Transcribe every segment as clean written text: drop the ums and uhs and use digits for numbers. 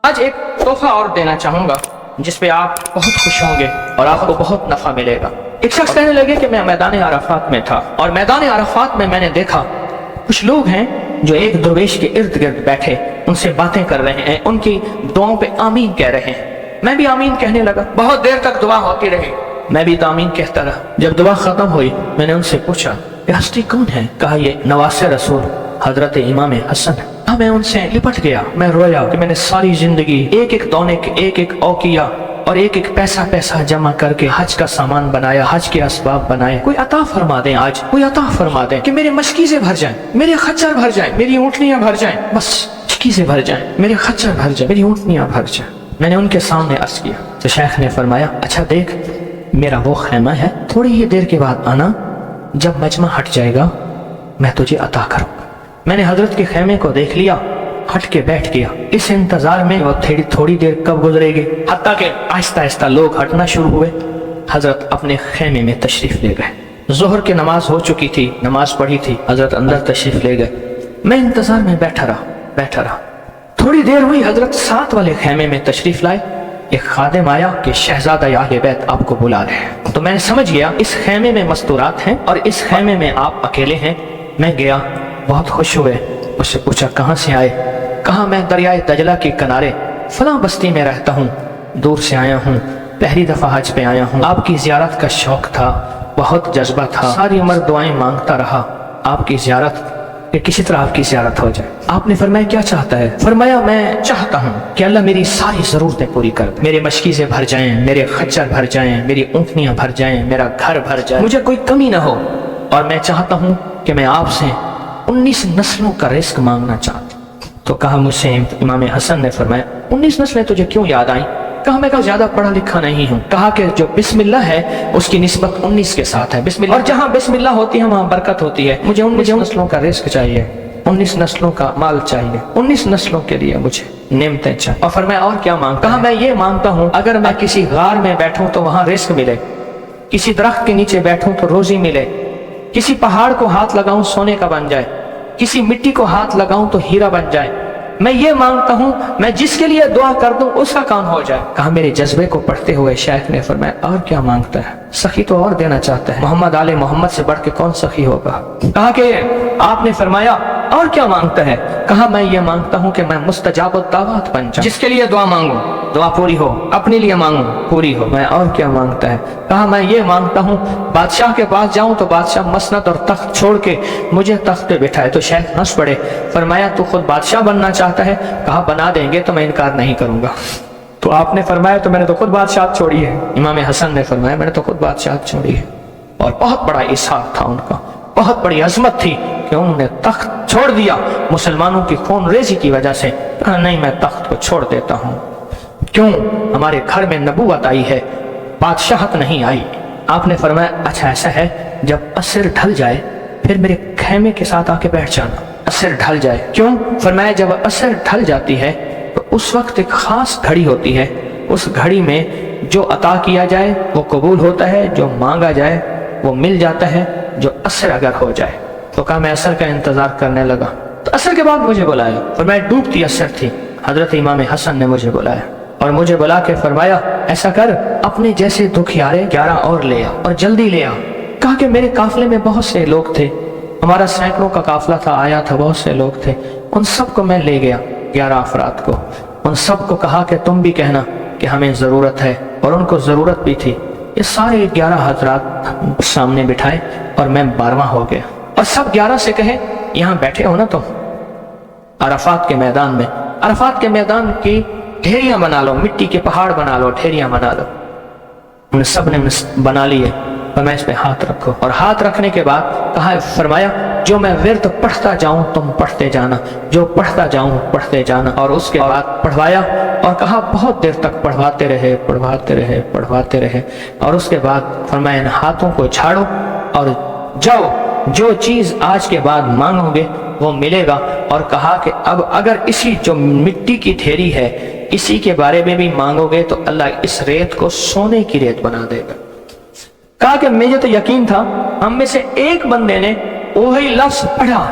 آج ایک تحفہ اور دینا چاہوں گا جس پہ آپ بہت خوش ہوں گے اور آپ کو بہت نفع ملے گا۔ ایک شخص کہنے لگے کہ میں میدان عرفات میں تھا اور میدان عرفات میں نے دیکھا کچھ لوگ ہیں جو ایک درویش کے ارد گرد بیٹھے ان سے باتیں کر رہے ہیں، ان کی دعاؤں پہ آمین کہہ رہے ہیں۔ میں بھی آمین کہنے لگا، بہت دیر تک دعا ہوتی رہی، میں بھی تو آمین کہتا رہا۔ جب دعا ختم ہوئی میں نے ان سے پوچھا یہ ہستی کون ہے؟ کہا یہ نواسہ رسول حضرت امام حسن۔ میں ان سے لپٹ گیا، میں رویا کہ میں نے ساری زندگی ایک ایک دونے کے ایک ایک اوقیہ اور ایک ایک پیسہ جمع کر کے حج کا سامان بنایا، حج کے اسباب بنائے۔ کوئی عطا فرما دیں، آج کوئی عطا فرما دیں کہ میرے مشکیزیں بھر جائیں، میرے خچر بھر جائیں، میری اونٹنیاں بھر جائیں، بس مشکیزیں بھر جائیں، میرے خچر بھر جائیں، میری اونٹنیاں بھر جائیں۔ میں نے ان کے سامنے عرض کیا تو شیخ نے فرمایا اچھا دیکھ میرا وہ خیمہ ہے، تھوڑی ہی دیر کے بعد آنا، جب مجمع ہٹ جائے گا میں تجھے عطا کروں گا۔ میں نے حضرت کے خیمے کو دیکھ لیا، ہٹ کے بیٹھ گیا، اس انتظار میں وہ تھوڑی دیر کب گزرے گی، حتیٰ کہ آہستہ آہستہ لوگ ہٹنا شروع ہوئے۔ حضرت اپنے خیمے میں تشریف لے گئے، ظہر کی نماز ہو چکی تھی، نماز پڑھی تھی، حضرت اندر تشریف لے گئے۔ میں انتظار میں بیٹھا رہا۔ تھوڑی دیر ہوئی، حضرت ساتھ والے خیمے میں تشریف لائے۔ ایک خادم آیا کہ شہزادہ اہل بیت آپ کو بلا رہے ہیں۔ تو میں نے سمجھ گیا اس خیمے میں مستورات ہیں اور اس خیمے میں آپ اکیلے ہیں۔ میں گیا، بہت خوش ہوئے، اس سے پوچھا کہاں سے آئے؟ کہا میں دریائے دجلہ کے کنارے فلاں بستی میں رہتا ہوں، دور سے آیا ہوں، پہلی دفعہ حج پہ آیا ہوں، آپ کی زیارت کا شوق تھا، بہت جذبہ تھا، ساری عمر دعائیں مانگتا رہا آپ کی زیارت کہ کسی طرح آپ کی زیارت ہو جائے۔ آپ نے فرمایا کیا چاہتا ہے؟ فرمایا میں چاہتا ہوں کہ اللہ میری ساری ضرورتیں پوری کر دے، میرے مشکیزیں بھر جائیں، میرے خچر بھر جائیں، میری اونٹنیاں بھر جائیں، میرا گھر بھر جائے، مجھے کوئی کمی نہ ہو، اور میں چاہتا ہوں کہ میں آپ سے 19 نسلوں کا رزق مانگنا چاہتا ہوں۔ تو کہا مجھ سے امام حسن نے فرمایا 19 نسلیں تجھے کیوں یاد آئیں؟ کہا میں زیادہ پڑھا لکھا نہیں ہوں۔ کہا کہ جو بسم اللہ ہے اس کی نسبت 19 کے ساتھ ہے، بسم اللہ، اور جہاں بسم اللہ ہوتی ہے وہاں برکت ہوتی ہے، مجھے 19 نسلوں کا رزق چاہیے، 19 نسلوں کا مال چاہیے، 19 نسلوں کے لیے مجھے نعمتیں چاہیے۔ اور فرمایا اور کیا مانگتا؟ کہا میں یہ مانگتا ہوں اگر میں کسی غار میں بیٹھوں تو وہاں رزق ملے، کسی درخت کے نیچے بیٹھوں تو روزی ملے، کسی پہاڑ کو ہاتھ لگاؤں سونے کا بن جائے، کسی مٹی کو ہاتھ لگاؤں تو ہیرا بن جائے۔ میں یہ مانگتا ہوں میں جس کے لیے دعا کر دوں اس کا کام ہو جائے۔ کہا میرے جذبے کو پڑھتے ہوئے شیخ نے فرمایا اور کیا مانگتا ہے؟ سخی تو اور دینا چاہتا ہے، محمد آل محمد سے بڑھ کے کون سخی ہوگا؟ کہا کہ آپ نے فرمایا اور کیا مانگتا ہے؟ کہا میں یہ مانگتا ہوں کہ میں مستجاب الدعوات بن جاؤں، جس کے لیے دعا مانگوں دعا پوری ہو، اپنے لیے مانگوں پوری ہو۔ میں اور کیا مانگتا ہے؟ کہا میں یہ مانگتا ہوں بادشاہ کے پاس جاؤں تو بادشاہ مسند اور تخت چھوڑ کے مجھے تخت پہ بٹھائے۔ تو شیخ ہنس پڑے، فرمایا تو خود بادشاہ بننا چاہتا ہے؟ کہا بنا دیں گے تو میں انکار نہیں کروں گا۔ تو آپ نے فرمایا تو میں نے تو خود بادشاہت چھوڑی ہے۔ امام حسن نے فرمایا میں نے تو خود بادشاہت چھوڑی ہے، اور بہت بڑا اسحاق تھا ان کا، بہت بڑی عظمت تھی کہ انہوں نے تخت چھوڑ دیا مسلمانوں کی خون ریزی کی وجہ سے۔ کہا نہیں میں تخت کو چھوڑ دیتا ہوں، کیوں؟ ہمارے گھر میں نبوت آئی ہے، بادشاہت نہیں آئی۔ آپ نے فرمایا اچھا ایسا ہے، جب عصر ڈھل جائے پھر میرے خیمے کے ساتھ آ کے بیٹھ جانا۔ عصر ڈھل جائے کیوں؟ فرمایا جب عصر ڈھل جاتی ہے تو اس وقت ایک خاص گھڑی ہوتی ہے، اس گھڑی میں جو عطا کیا جائے وہ قبول ہوتا ہے، جو مانگا جائے وہ مل جاتا ہے، جو عصر اگر ہو جائے۔ تو کہا میں عصر کا انتظار کرنے لگا، تو عصر کے بعد مجھے بلایا، فرمایا ڈوبتی عصر تھی، حضرت امام حسن نے مجھے بلایا اور مجھے بلا کے فرمایا ایسا کر اپنے جیسے دکھیارے 11 اور لے آ اور جلدی لے آ۔ کہا کہ میرے قافلے میں بہت سے لوگ تھے، ہمارا سینکڑوں کا قافلہ تھا، آیا تھا، بہت سے لوگ تھے، ان سب کو میں لے گیا، 11 افراد کو، ان سب کو کہا کہ تم بھی کہنا کہ ہمیں ضرورت ہے، اور ان کو ضرورت بھی تھی۔ یہ سارے 11 حضرات سامنے بٹھائے اور میں 12واں ہو گیا، اور سب 11 سے کہے یہاں بیٹھے ہو نا تم عرفات کے میدان میں، عرفات کے میدان کی ڈھیریاں بنا لو، مٹی کے پہاڑ بنا لو، ڈھیریاں بنا لو۔ ان سب نے بنا لیے، اور میں اس پہ ہاتھ رکھو، اور ہاتھ رکھنے کے بعد کہا فرمایا جو میں ورد پڑھتا جاؤں تم پڑھتے جانا، جو پڑھتا جاؤں پڑھتے جانا۔ اور اس کے بعد پڑھوایا اور کہا بہت دیر تک پڑھواتے رہے، اور اس کے بعد فرمایا ان ہاتھوں کو جھاڑو اور جاؤ، جو چیز آج کے بعد مانگو گے وہ ملے گا۔ اور کہا کہ اب اگر اسی جو مٹی کی ڈھیری ہے اسی کے بارے میں بھی مانگو گے تو اللہ اس ریت کو سونے کی ریت بنا دے گا۔ کہا کہ مجھے تو یقین تھا، ہم میں سے ایک بندے نے وہی لفظ پڑھا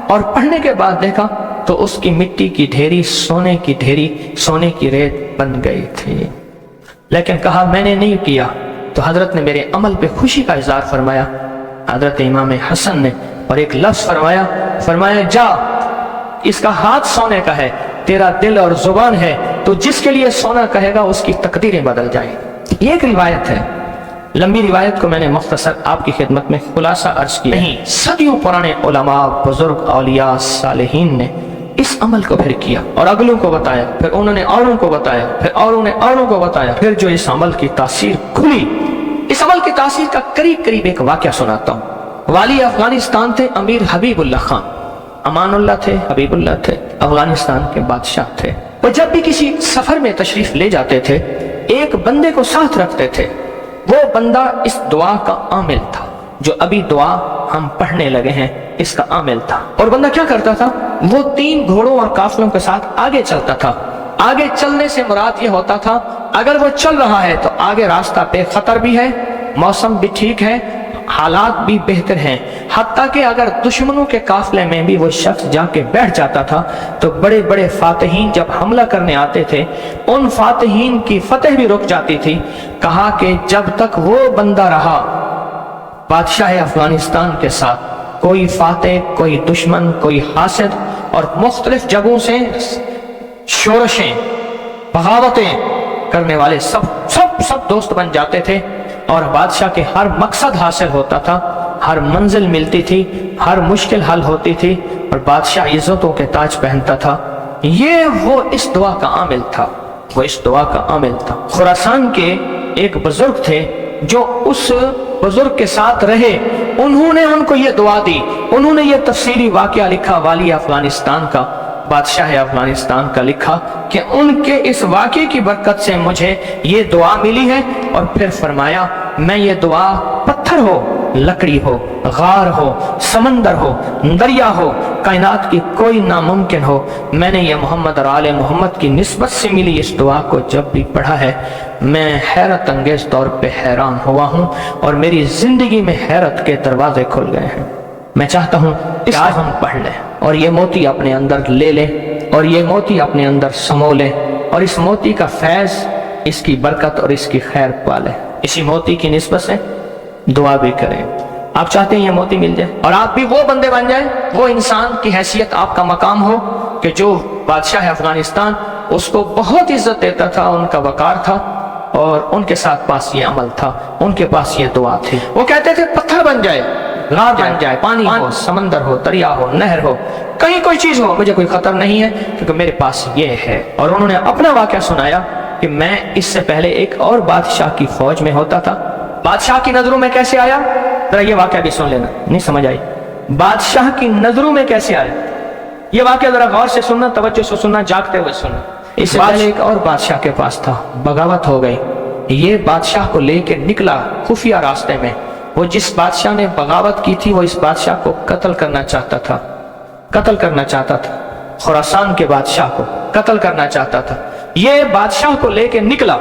اور پڑھنے کے بعد دیکھا तो उसकी मिट्टी की ढेरी सोने की ढेरी, सोने की रेत बन गई थी। लेकिन कहा मैंने नहीं किया। तो हजरत ने मेरे अमल पे खुशी का इजहार फरमाया, हजरत इमाम हसन ने, और एक लफ्ज फरमाया जा, इसका हाथ सोने का है, तेरा दिल और जुबान है, तो जिसके लिए सोना कहेगा उसकी तकदीरें बदल जाएंगी। ये एक रिवायत है, लंबी रिवायत को मैंने मुख्तसर आपकी खिदमत में खुलासा अर्ज किया। नहीं, सदियों पुराने उलमा, बुजुर्ग, औलिया, सालिहीन ने इस अमल को फिर किया और अगलों को बताया, फिर उन्होंने औरों को बताया, फिर औरों ने औरों को बताया, फिर जो इस अमल की तासीर खुली, इस अमल की तासीर का करीब करीब एक वाक़या सुनाता हूँ। वाली अफगानिस्तान थे अमीर हबीबुल्लाह खान, अमानुल्लाह थे, हबीबुल्लाह थे, अफगानिस्तान के बादशाह थे। वो जब भी किसी सफर में तशरीफ ले जाते थे, एक बंदे को साथ रखते थे। वो बंदा इस दुआ का आमिल था, जो अभी दुआ हम पढ़ने लगे हैं इसका आमिल था। और बंदा क्या करता था, वो 3 घोड़ों और काफिलों के साथ आगे चलता था। आगे चलने से मुराद ये होता था, अगर वो चल रहा है तो आगे रास्ता बेखतर भी है, मौसम भी ठीक है, हालात भी बेहतर हैं। हत्ता कि अगर दुश्मनों के काफिले में भी वो शख्स जाके बैठ जाता था तो बड़े बड़े फातिहीन जब हमला करने आते थे, उन फातिहीन की फतेह भी रुक जाती थी। कहा कि जब तक वो बंदा रहा बादशाह अफगानिस्तान के साथ, कोई फातेह, कोई दुश्मन, कोई हासिद और मुख्तलिफ जगहों से शोरशें, बगावतें करने वाले सब दोस्त बन जाते थे और बादशाह के हर मकसद हासिल होता था, हर मंजिल मिलती थी, हर मुश्किल हल होती थी और बादशाह इज्जतों के ताज पहनता था। ये वो इस दुआ का आमिल था, वो इस दुआ का आमिल था। खुरासान के एक बुजुर्ग थे जो उस बुजुर्ग के साथ रहे, उन्होंने उनको ये दुआ दी, उन्होंने ये तफसीरी वाकया लिखा, वाली अफगानिस्तान का, बादशाह अफगानिस्तान का लिखा कि उनके इस वाक़े की बरकत से मुझे ये दुआ मिली है। और फिर फरमाया, मैं ये दुआ पत्थर हो, लकड़ी हो, गार हो, समंदर हो, दरिया हो, कायनात की कोई नामुमकिन हो, मैंने ये मोहम्मद और आले मोहम्मद की निस्बत से मिली इस दुआ को जब भी पढ़ा है, मैं हैरत अंगेज तौर पे हैरान हुआ हूँ और मेरी जिंदगी में हैरत के दरवाजे खुल गए हैं। मैं चाहता हूँ इस आज हम पढ़ लें और ये मोती अपने अंदर ले लें और ये मोती अपने अंदर समो लें और इस मोती का फैज़, इसकी बरकत और इसकी खैर पा लें। इसी मोती की निस्बत से दुआ भी करें। आप चाहते हैं ये मोती मिल जाए और आप भी वो बंदे बन जाए, वो इंसान की हैसियत आपका मकाम हो कि जो बादशाह अफगानिस्तान उसको बहुत इज्जत देता था, उनका वकार था और उनके साथ पास ये अमल था, उनके पास ये दुआ थी। वो कहते थे पत्थर बन जाए, गार बन जाए, पानी हो, समंदर हो, दरिया हो, नहर हो, कहीं कोई चीज हो, मुझे कोई खतर नहीं है क्योंकि मेरे पास ये है। और उन्होंने अपना वाकया सुनाया कि मैं इससे पहले एक और बादशाह की फौज में होता था। बादशाह की नजरों में कैसे आया, जरा ये वाकया भी सुन लेना, नहीं समझ आई, बादशाह की नजरों में कैसे आया, ये वाकया जरा गौर से सुनना, तवज्जो से सुनना, जागते हुए सुनना। इससे पहले एक और बादशाह के पास था, बगावत हो गई, ये बादशाह को लेके निकला खुफिया रास्ते में। वो जिस बादशाह ने बगावत की थी वो इस बादशाह को कत्ल करना चाहता था, कत्ल करना चाहता था, खुरासान के बादशाह को कत्ल करना चाहता था। ये बादशाह को लेके निकला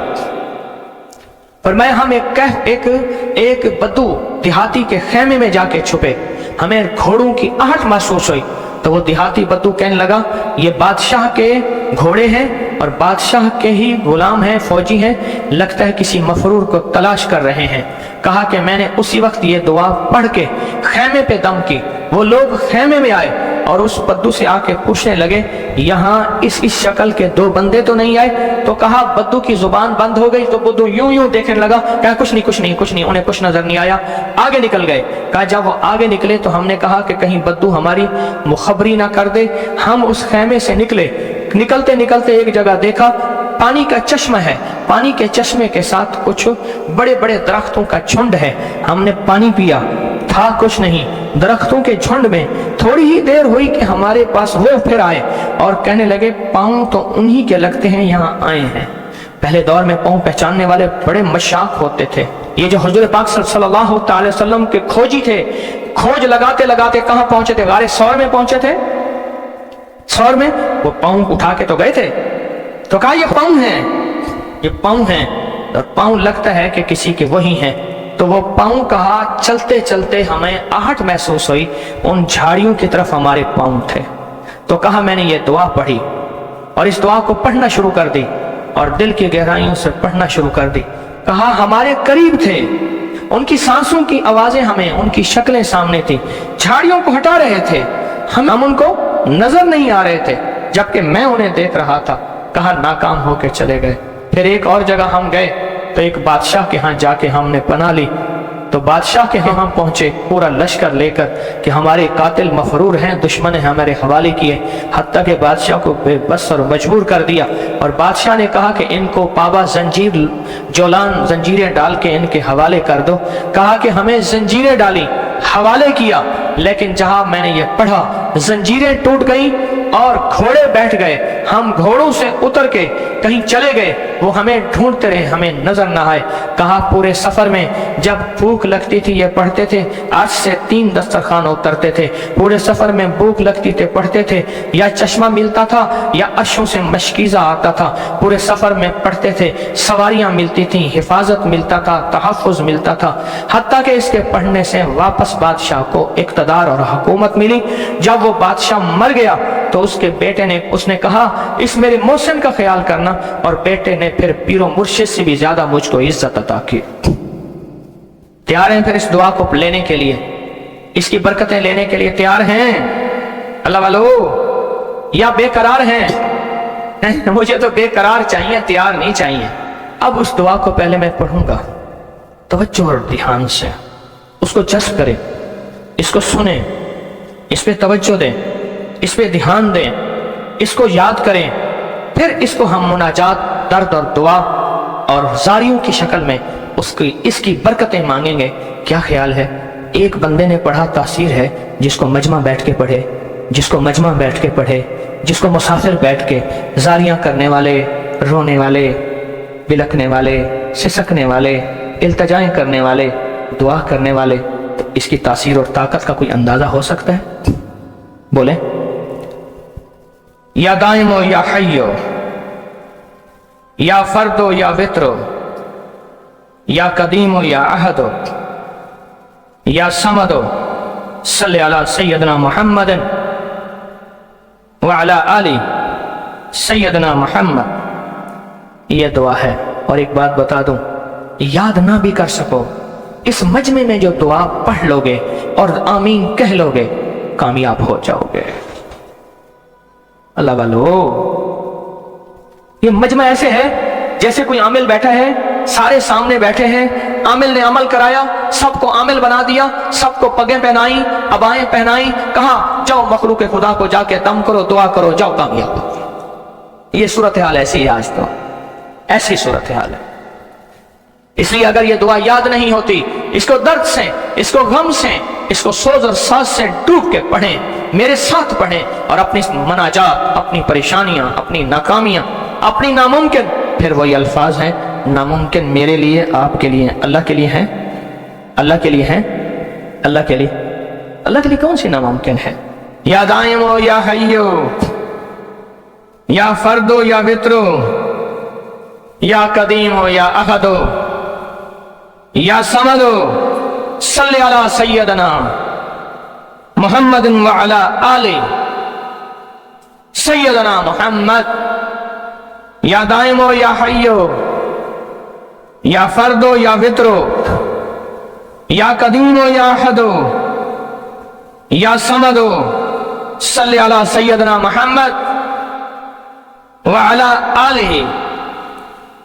और मैं हम एक बद्दू देहाती के खेमे में जाके छुपे, हमें घोड़ों की आहट महसूस हुई। तो वो देहाती बद्दू कहने लगा, ये बादशाह के घोड़े हैं और बादशाह के ही गुलाम हैं, फौजी हैं, लगता है किसी मफरूर को तलाश कर रहे हैं। कहा कि मैंने उसी वक्त ये दुआ पढ़ के खेमे पे दम की। वो लोग खेमे में आए और उस बद्दू से आके पूछने लगे, यहाँ इस शक्ल के 2 बंदे तो नहीं आए? तो कहा, बद्दू की जुबान बंद हो गई तो बद्दू यूं देखने लगा, कहा कुछ नहीं, उन्हें कुछ नजर नहीं आया, आगे निकल गए। कहा जब वो आगे निकले तो हमने कहा कि कहीं बद्दू हमारी मुखबरी ना कर दे। हम उस खेमे से निकले, निकलते एक जगह देखा पानी का चश्मा है, पानी के चश्मे के साथ कुछ बड़े बड़े दरख्तों का झुंड है। हमने पानी पिया, था कुछ नहीं, दरख्तों के झुंड में। थोड़ी ही देर हुई कि हमारे पास वो फिर आए और कहने लगे, पाँव तो उन्हीं के लगते हैं, यहाँ आए हैं। पहले दौर में पाँव पहचानने वाले बड़े मशाक होते थे। ये जो हुजूर पाक सल्लल्लाहु अलैहि वसल्लम के खोजी थे, खोज लगाते लगाते कहाँ पहुंचे थे? गारे सौर में पहुंचे थे। सौर में वो पाँव उठा के तो गए थे, तो कहा ये पाँव हैं, ये पाँव हैं, और पाँव लगता है कि किसी के वही हैं। तो वो पाँव कहा, चलते चलते हमें आहट महसूस हुई, उन झाड़ियों की तरफ हमारे पाँव थे। तो कहा मैंने ये दुआ पढ़ी और इस दुआ को पढ़ना शुरू कर दी और दिल की गहराइयों से पढ़ना शुरू कर दी। कहा हमारे करीब थे, उनकी सांसों की आवाजें हमें, उनकी शक्लें सामने थी, झाड़ियों को हटा रहे थे, हम उनको नजर नहीं आ रहे थे, जबकि मैं उन्हें देख रहा था। कहा नाकाम होकर चले गए। फिर एक और जगह हम गए तो एक बादशाह के यहाँ जाके हमने पनाह ली। तो बादशाह के यहाँ पहुंचे पूरा लश्कर लेकर कि हमारे कातिल मफरूर हैं, दुश्मन ने हमारे हवाले किए। हत्ता के बादशाह को बेबस और मजबूर कर दिया और बादशाह ने कहा कि इनको पाबा जंजीर जोलान जंजीरें डाल के इनके हवाले कर दो। कहा कि हमें जंजीरें डाली, हवाले किया, लेकिन जहां मैंने ये पढ़ा जंजीरें टूट गई और घोड़े बैठ गए। हम घोड़ों से उतर के कहीं चले गए, वो हमें ढूंढते रहे, हमें नजर ना आए। कहा पूरे सफर में जब भूख लगती थी ये पढ़ते थे, आज से 3 दस्तरखान उतरते थे। पूरे सफर में भूख लगती थी पढ़ते थे, या चश्मा मिलता था या अश्कों से मशकीजा आता था। पूरे सफर में पढ़ते थे, सवारियां मिलती थी, हिफाजत मिलता था, तहफ़्फ़ुज़ मिलता था। हत्ता के इसके पढ़ने से वापस बादशाह को इक़्तिदार और हुकूमत मिली। जब वो बादशाह मर गया तो उसके बेटे ने उसने कहा इस मेरे मोहसिन का ख्याल करना, और बेटे ने फिर पीरो मुर्शिद से भी ज्यादा मुझको इज्जत अता की। तैयार हैं फिर इस दुआ को लेने के लिए, इसकी बरकतें लेने के लिए तैयार हैं अल्लाह वालो, या बेकरार हैं? मुझे तो बेकरार चाहिए, तैयार नहीं चाहिए। अब उस दुआ को पहले मैं पढ़ूंगा, तवज्जो और ध्यान से उसको जज्ब करें, इसको सुने, इस पे तवज्जो दें, इस पे ध्यान दें, इसको याद करें। फिर इसको हम मुनाजात, दर्द और दुआ और जारियों की शक्ल में इसकी बरकतें मांगेंगे। क्या ख्याल है? एक बंदे ने पढ़ा, तासीर है। जिसको मजमा बैठ के पढ़े, जिसको मजमा बैठ के पढ़े, जिसको मुसाफिर बैठ के, जारियां करने वाले, रोने वाले, बिलखने वाले, सिसकने वाले, इल्तजाएं करने वाले, दुआ करने वाले, तो इसकी तासीर और ताकत का कोई अंदाजा हो सकता है? बोले या दाइमो या हय्यो, या फर्दो या वित्रो, या कदीमो या अहदो, या समदो, सल्ले अला सय्यदना मुहम्मदन व अला आली सय्यदना मुहम्मद। ये दुआ है। और एक बात बता दूं, याद ना भी कर सको, इस मजमे में जो दुआ पढ़ लोगे और आमीन कह लोगे, कामयाब हो जाओगे। अल्लाह वालो, ये मजमा ऐसे है जैसे कोई आमिल बैठा है, सारे सामने बैठे हैं, आमिल ने अमल कराया, सबको आमिल बना दिया, सबको पगें पहनाई, अबाएं पहनाई, कहा जाओ मखलूक खुदा को जाके दम करो, दुआ करो, जाओ कामयाब। ये सूरत हाल ऐसी है, आज तो ऐसी सूरत हाल है। इसलिए अगर ये दुआ याद नहीं होती, इसको दर्द से, इसको गम से, इसको सोज और साज से डूब के पढ़ें, मेरे साथ पढ़ें और अपनी मनाजात, अपनी परेशानियां, अपनी नाकामियां, अपनी नामुमकिन, फिर वही अल्फाज हैं, नामुमकिन मेरे लिए, आपके लिए, अल्लाह के लिए हैं, अल्लाह के लिए हैं, अल्लाह के लिए, अल्लाह के लिए कौन सी नामुमकिन है? या दाइमो या हय्यो, या फर्दो या वित्रो, या कदीमो या अहदो, या समदो, सल्ले अला सय्यदना मुहम्मदिन व अला आली सय्यदना मुहम्मद। या दाइमो या हय्यो, या फर्दो या वित्रो, या कदीमो या अहदो, या समदो, सल्ले अला सय्यदना मुहम्मद व अला आली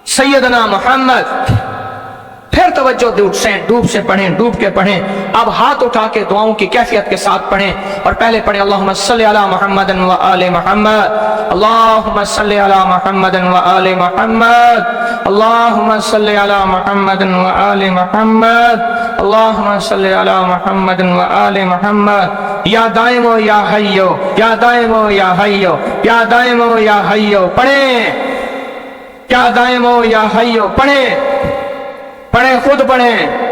सय्यदना मुहम्मद। फिर तवज्जो डूब से पढ़ें, डूब के पढ़ें। अब हाथ उठा के दुआओं की कैफियत के साथ पढ़ें और पहले पढ़ें अल्लाहुम्मा सल्ली अला मुहम्मदिन व आले मुहम्मद, अल्लाहुम्मा सल्ली अला मुहम्मदिन व आले मुहम्मद, अल्लाहुम्मा सल्ली अला मुहम्मदिन व आले मुहम्मद, अल्लाहुम्मा सल्ली अला मुहम्मदिन व आले मुहम्मद। या दाइमो या हय्यो, या दाइमो या हय्यो, या दाइमो या हय्यो, पढ़ें, क्या दाइमो या हय्यो, पढ़ें, पढ़ें, खुद पढ़ें।